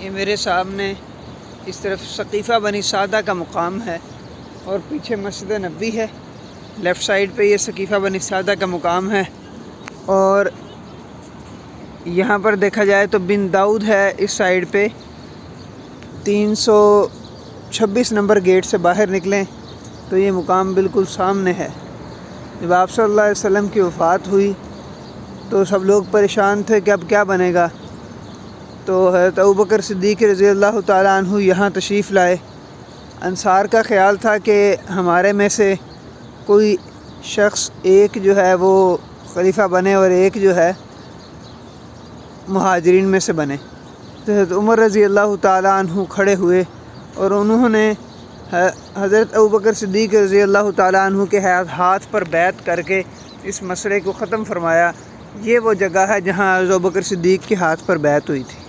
ये मेरे सामने इस तरफ सकीफ़ा बनी सादा का मुकाम है और पीछे मस्जिद नबी है। लेफ़्ट साइड पे ये सकीफ़ा बनी सादा का मुकाम है और यहाँ पर देखा जाए तो बिन दाऊद है इस साइड पे। 326 नंबर गेट से बाहर निकलें तो ये मुकाम बिल्कुल सामने है। जब आप सल्लल्लाहु अलैहि वसल्लम की वफ़ात हुई तो सब लोग परेशान थे कि अब क्या बनेगा। तो हज़रत अबू बकर सिद्दीक़ रज़ियल्लाहु ताला अन्हु यहाँ तशरीफ़ लाए। अंसार का ख़्याल था कि हमारे में से कोई शख्स एक जो है वो खलीफा बने और एक जो है मुहाजिरीन में से बने। तो हज़रत उमर रज़ियल्लाहु ताला अन्हु खड़े हुए और उन्होंने हज़रत अबू बकर सिद्दीक़ रज़ियल्लाहु ताला अन्हु के हाथ पर बैत करके इस मसले को ख़त्म फरमाया। ये वो जगह है जहाँ अबू बकर सिद्दीक़ के हाथ पर बैत हुई थी।